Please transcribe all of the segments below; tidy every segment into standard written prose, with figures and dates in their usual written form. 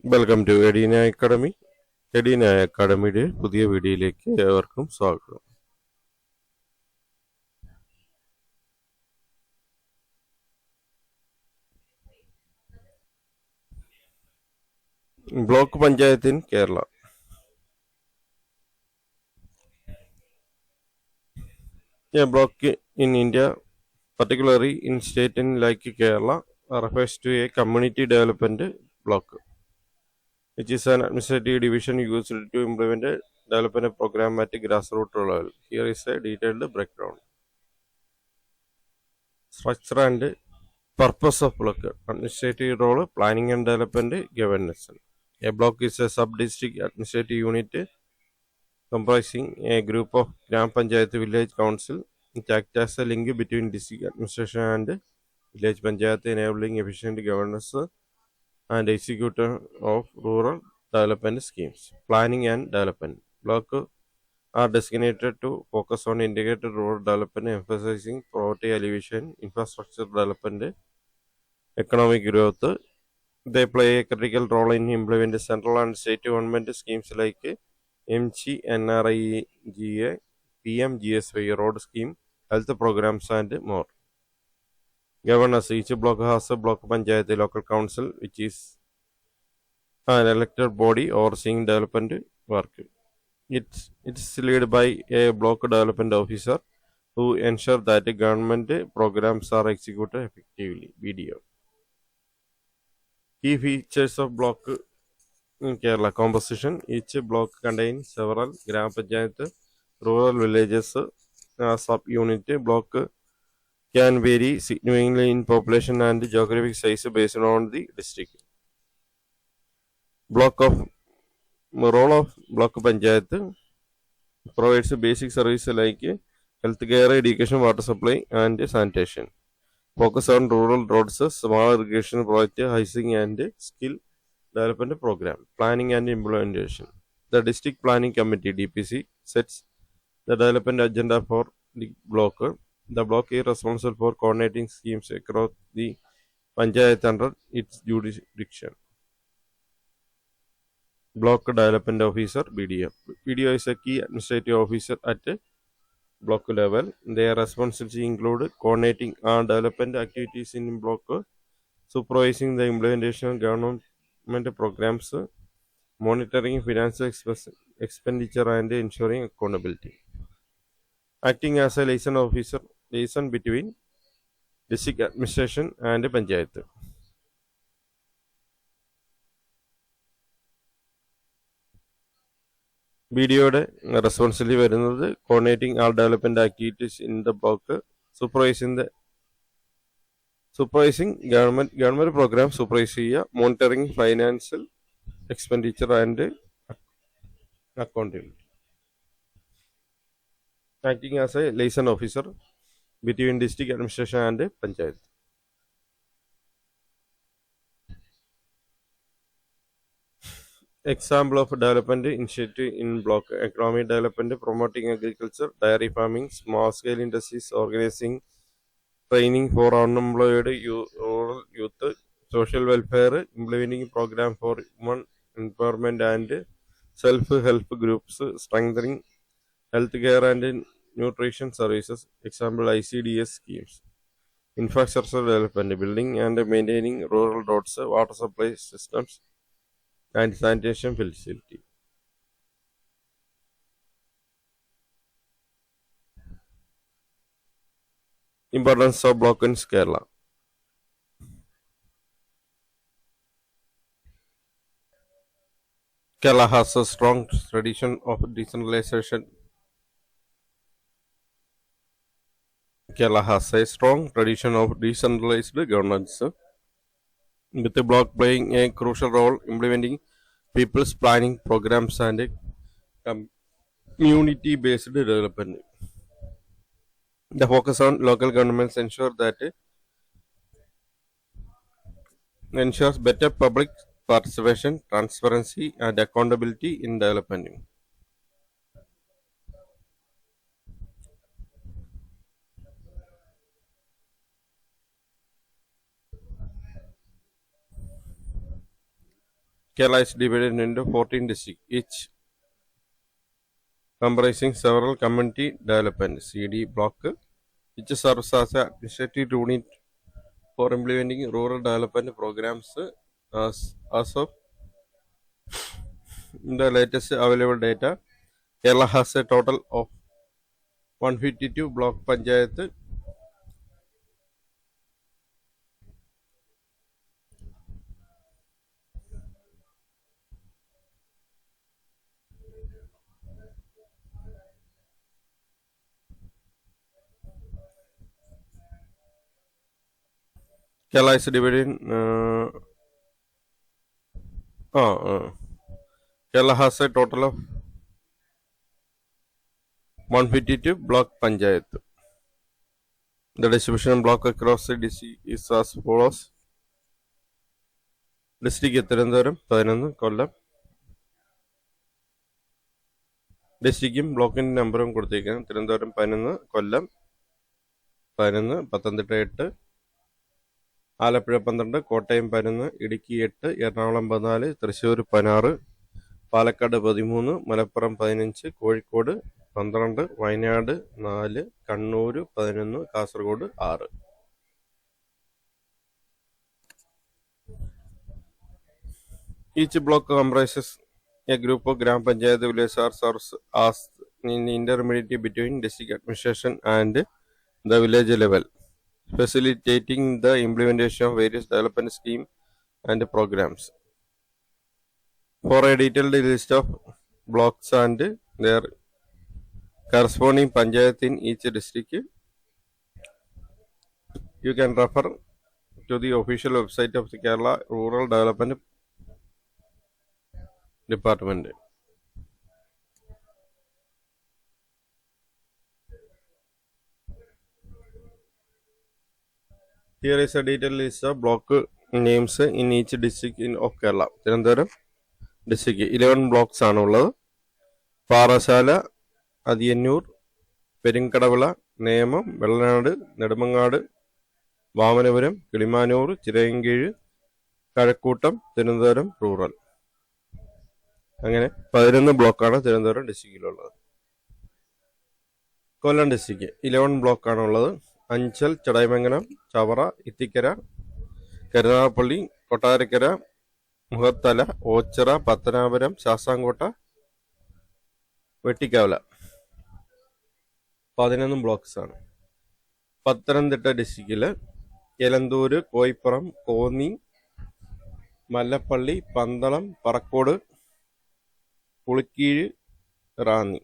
Welcome to Edina academy. Edina അക്കാഡമിയുടെ പുതിയ വീഡിയോയിലേക്ക് ഏവർക്കും സ്വാഗതം. Block panchayat in Kerala. A block in India, particularly in state like Kerala, refers to a community development block, which is an administrative division used to implement a development program at a grassroots level. Here is a detailed breakdown. Structure and purpose of block: administrative role, planning and development, governance. A block is a sub-district administrative unit comprising a group of Gram Panchayat village council. It acts as a link between district administration and village panchayat, enabling efficient governance and execution of rural development schemes. Planning and development. Block are designated to focus on integrated rural development, emphasizing poverty alleviation, infrastructure development, economic growth. They play a critical role in implementing central and state government schemes like MGNRIGA, PMGSY road scheme, health programs and more. Governance: each block has a block panchayat local council, which is an elected body overseeing development work. It's led by a block development officer who ensure that the government programs are executed effectively. Video. Key features of block in Kerala composition: each block contains several Gram Panchayat rural villages. Sub-unit block can vary significantly in population and geographic size based on the district. Role of block panchayat: provides basic services like healthcare, education, water supply, and sanitation. Focus on rural roads, small irrigation project, housing, and skill development program. Planning and implementation: the district planning committee (DPC) sets the development agenda for the block. The block is responsible for coordinating schemes across the panchayat under its jurisdiction. Block Development Officer (BDO). BDO is a key administrative officer at block level. Their responsibilities include coordinating all development activities in block, supervising the implementation of government programs, monitoring financial expenditure, and ensuring accountability. Acting as a liaison between district administration and panchayat. BDOയുടെ responsibility വരുന്നത് coordinating all development activities in the block, supervising government programme supervise ചെയ്യുക, monitoring financial expenditure and accountability. Acting as a liaison officer between district administration and panchayat. Example of development initiative in block: economic development, promoting agriculture, dairy farming, small scale industries, organizing training for unemployed rural youth, social welfare, implementing program for women empowerment and self-help groups, strengthening healthcare and nutrition services. Example: ICDS schemes. Infrastructure development, building and maintaining rural roads, water supply systems, and sanitation facility. Importance of block in Kerala. Kerala has a strong tradition of decentralization. Kerala has a strong tradition of decentralized governance, with the block playing a crucial role implementing people's planning programs and community-based development. The focus on local governments ensures better public participation, transparency, and accountability in development. Kerala is divided into 14 districts, each comprising several community development CD block, which serves as an administrative unit for implementing rural development programs. As of the latest available data, Kerala has a total of 152 block panchayat. Kerala is divided in Kerala has a total of 152 block panchayat. The distribution block across the district is as follows. District Thiruvananthapuram 11, Kollam. ഡിസ്ട്രിക്റ്റും ബ്ലോക്കിൻ്റെ നമ്പറും കൊടുത്തേക്കാം. തിരുവനന്തപുരം 11, കൊല്ലം 11, Pathanamthitta 8, Alappuzha 12, Kottayam 11, Idukki 8, Ernakulam 14, Thrissur 16, Palakkad 13, Malappuram 15, Kozhikode 12, Wayanad 4, Kannur 11, Kasaragod 6. Each block comprises a group of Gram Panchayat villages or serves as an intermediary between district administration and the village level, facilitating the implementation of various development schemes and programs. For a detailed list of blocks and their corresponding panchayat in each district, you can refer to the official website of the Kerala Rural Development Department. Here is a detailed list of block names in each district of Kerala. Thiruvananthapuram district 11 blocks ആണുള്ളത്. Parassala, Athiyannur, Perumkadavila, Nemom, Vellanad, Nedumangad, Vamanapuram, Kilimanoor, Chirayinkeezhu, Kazhakkoottam, Thiruvananthapuram rural. അങ്ങനെ 11 ബ്ലോക്കാണ് തിരുവനന്തപുരം ഡിസ്ട്രിക്റ്റിലുള്ളത്. കൊല്ലം district 11 ബ്ലോക്കാണുള്ളത്. Anchal, Chadayamangalam, Chavara, Ithikkara, Karunagappally, Kottarakkara, Mukhathala, Ochira, Pathanapuram, Sasthamkotta, വെട്ടിക്കാവല 11 blocks ആണ്. പത്തനംതിട്ട ഡിസ്ട്രിക്റ്റിൽ Elanthoor, Koipuram, Konni, Mallappally, Pandalam, Parakode, Pulikeezhu, Ranni.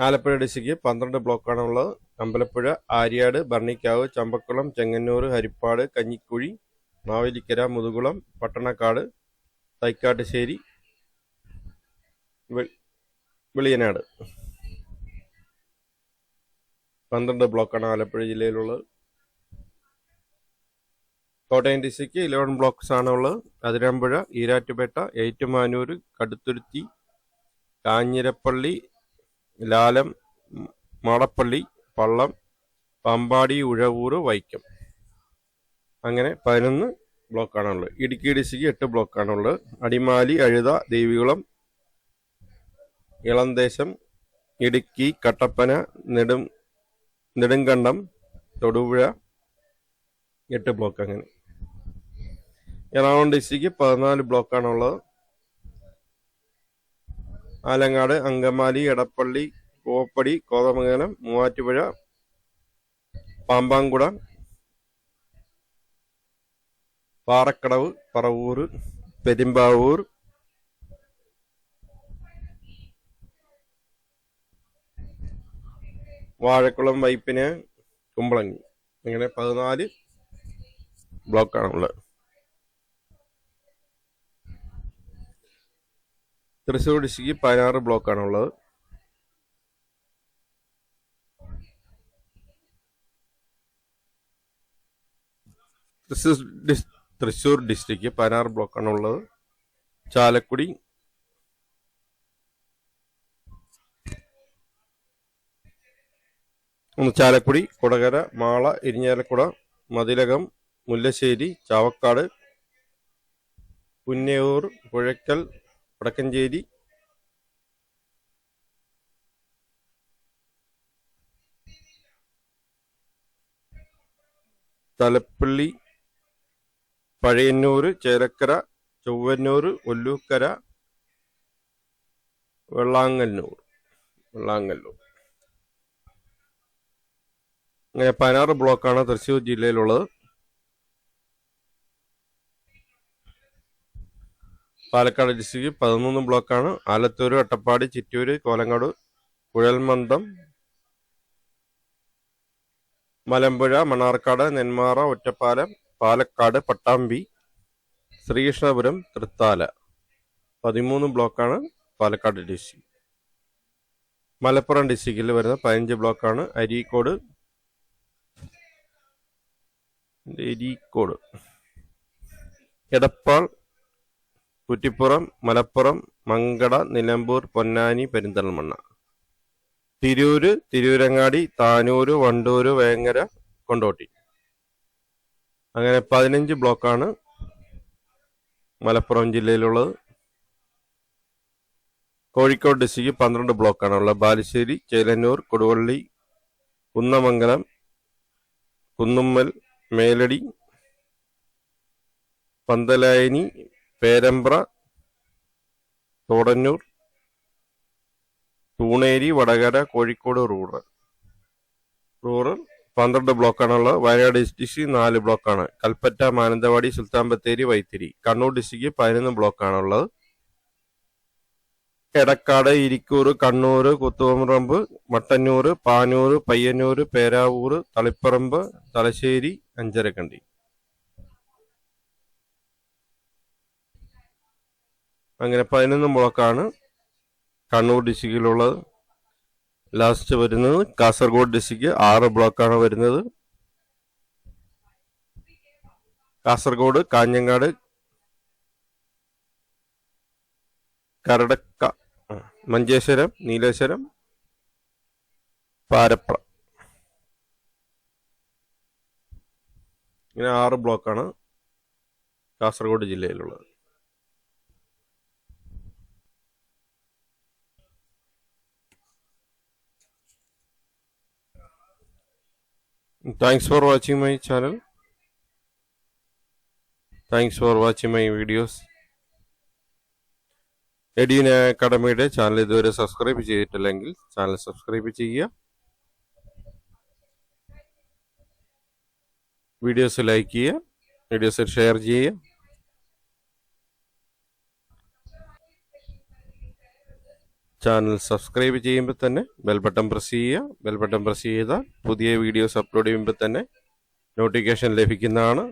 Alappuzha district 12 ബ്ലോക്കാണ് ഉള്ളത്. അമ്പലപ്പുഴ, ആര്യാട്, ഭരണിക്കാവ്, ചമ്പക്കുളം, ചെങ്ങന്നൂർ, ഹരിപ്പാട്, കഞ്ഞിക്കുഴി, മാവേലിക്കര, മുതുകുളം, പട്ടണക്കാട്, തൈക്കാട്ടുശ്ശേരി, വെളിയനാട് 12 ബ്ലോക്കാണ് Alappuzha ജില്ലയിലുള്ളത്. Kottayam district 11 blocks ആണുള്ളത്. അതിരമ്പുഴ, ഈരാറ്റുപേട്ട, ഏറ്റുമാനൂർ, കടുത്തുരുത്തി, കാഞ്ഞിരപ്പള്ളി, ലാലം, മാടപ്പള്ളി, പള്ളം, പാമ്പാടി, ഉഴവൂർ, വൈക്കം. അങ്ങനെ 11 ബ്ലോക്കാണുള്ളത്. ഇടുക്കി ഡിസ്ട്രിക്റ്റ് 8 ബ്ലോക്കാണുള്ളത്. അടിമാലി, അഴുത, ദേവികുളം, ഇളന്തേശം, ഇടുക്കി, കട്ടപ്പന, നെടുങ്കണ്ടം, തൊടുപുഴ 8 ബ്ലോക്ക്. അങ്ങനെ എറണാകുളം ഡിസ്ട്രിക്റ്റ് 14 ബ്ലോക്കാണുള്ളത്. ആലങ്ങാട്, അങ്കമാലി, എടപ്പള്ളി, കോപ്പടി, കോതമംഗലം, മൂവാറ്റുപുഴ, പാമ്പാങ്കുട, പാറക്കടവ്, പറവൂർ, പെരുമ്പാവൂർ, വാഴക്കുളം, വൈപ്പിന്, കുമ്പളങ്ങി. ഇങ്ങനെ 14 ബ്ലോക്കാണുള്ളത്. തൃശ്ശൂർ ഡിസ്ട്രിക്റ്റ് 16 ബ്ലോക്കാണുള്ളത്. തൃശ്ശൂർ ഡിസ്ട്രിക്റ്റ് 16 ബ്ലോക്കാണുള്ളത്. ചാലക്കുടി, കൊടകര, മാള, ഇരിഞ്ഞാലക്കുട, മതിലകം, മുല്ലശ്ശേരി, ചാവക്കാട്, പുന്നയൂർ, പുഴയ്ക്കൽ, വടക്കഞ്ചേരി, തലപ്പള്ളി, പഴയന്നൂർ, ചേലക്കര, ചൊവ്വന്നൂർ, ഒല്ലൂക്കര, വെള്ളാങ്ങല്ലൂർ. അങ്ങനെ 16 ബ്ലോക്കാണ് തൃശ്ശൂർ ജില്ലയിലുള്ളത്. പാലക്കാട് ഡിസ്ട്രിക്ട് 13 ബ്ലോക്കാണ്. ആലത്തൂർ, അട്ടപ്പാടി, ചിറ്റൂര്, കോലങ്ങാട്, കുഴൽമന്ദം, മലമ്പുഴ, മണ്ണാർക്കാട്, നെന്മാറ, ഒറ്റപ്പാലം, പാലക്കാട്, പട്ടാമ്പി, ശ്രീകൃഷ്ണപുരം, തൃത്താല. 13 ബ്ലോക്കാണ് പാലക്കാട് ഡിസ്ട്രിക്ട്. മലപ്പുറം ഡിസ്ട്രിക്റ്റിൽ വരുന്ന 15 ബ്ലോക്കാണ്. അരീക്കോട്, എടപ്പാൾ, കുറ്റിപ്പുറം, മലപ്പുറം, മങ്കട, നിലമ്പൂർ, പൊന്നാനി, പെരിന്തൽമണ്ണ, തിരൂര്, തിരൂരങ്ങാടി, താനൂര്, വണ്ടൂര്, വേങ്ങര, കൊണ്ടോട്ടി. അങ്ങനെ 15 ബ്ലോക്കാണ് മലപ്പുറം ജില്ലയിലുള്ളത്. കോഴിക്കോട് ഡിസ്ട്രിക്ട് 12 ബ്ലോക്കാണ് ഉള്ളത്. ബാലുശ്ശേരി, ചേലന്നൂർ, കൊടുവള്ളി, കുന്നമംഗലം, കുന്നുമ്മൽ, മേലടി, പന്തലായനി, പേരമ്പ്ര, തോടന്നൂർ, തൂണേരി, വടകര, കോഴിക്കോട് റൂറൽ 12 ബ്ലോക്കാണുള്ളത്. വയനാട് ഡിസ്ട്രിക്ട് 4 ബ്ലോക്കാണ്. കൽപ്പറ്റ, മാനന്തവാടി, സുൽത്താൻ ബത്തേരി, വൈത്തിരി. കണ്ണൂർ ഡിസ്ട്രിക്ട് 11 ബ്ലോക്കാണുള്ളത്. എടക്കാട്, ഇരിക്കൂർ, കണ്ണൂർ, കുത്തുപറമ്പ്, മട്ടന്നൂർ, പാനൂർ, പയ്യന്നൂർ, പേരാവൂർ, തളിപ്പറമ്പ്, തലശ്ശേരി, അഞ്ചരക്കണ്ടി. അങ്ങനെ 11 ബ്ലോക്കാണ് കണ്ണൂർ ഡിസ്ട്രിക്റ്റിലുള്ളത്. ലാസ്റ്റ് വരുന്നത് കാസർഗോഡ് ഡിസ്ട്രിക്ട് 6 ബ്ലോക്കാണ് വരുന്നത്. കാസർഗോഡ്, കാഞ്ഞങ്ങാട്, കരടക്ക, മഞ്ചേശ്വരം, നീലേശ്വരം, പാരപ്ര. ഇങ്ങനെ 6 ബ്ലോക്കാണ് Kasaragod ജില്ലയിലുള്ളത്. Thanks for watching my channel. Thanks for watching my videos. Edina അക്കാഡമിയുടെ ചാനൽ ഇതുവരെ സബ്സ്ക്രൈബ് ചെയ്തിട്ടില്ലെങ്കിൽ ചാനൽ സബ്സ്ക്രൈബ് ചെയ്യുക. വീഡിയോസ് ലൈക്ക് ചെയ്യുക, വീഡിയോസ് ഷെയർ ചെയ്യുക. ചാനൽ സബ്സ്ക്രൈബ് ചെയ്യുമ്പോൾ തന്നെ ബെൽ ബട്ടൺ പ്രസ് ചെയ്യുക. ബെൽ ബട്ടൺ പ്രസ് ചെയ്താൽ പുതിയ വീഡിയോസ് അപ്ലോഡ് ചെയ്യുമ്പോൾ തന്നെ നോട്ടിഫിക്കേഷൻ ലഭിക്കുന്നതാണ്.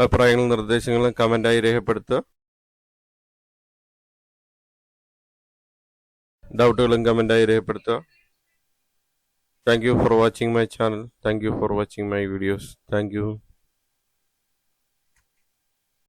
അഭിപ്രായങ്ങളും നിർദ്ദേശങ്ങളും കമൻ്റായി രേഖപ്പെടുത്തുക. ഡൗട്ടുകളും കമൻ്റായി രേഖപ്പെടുത്തുക. Thank you for watching my channel. Thank you for watching my videos. Thank you.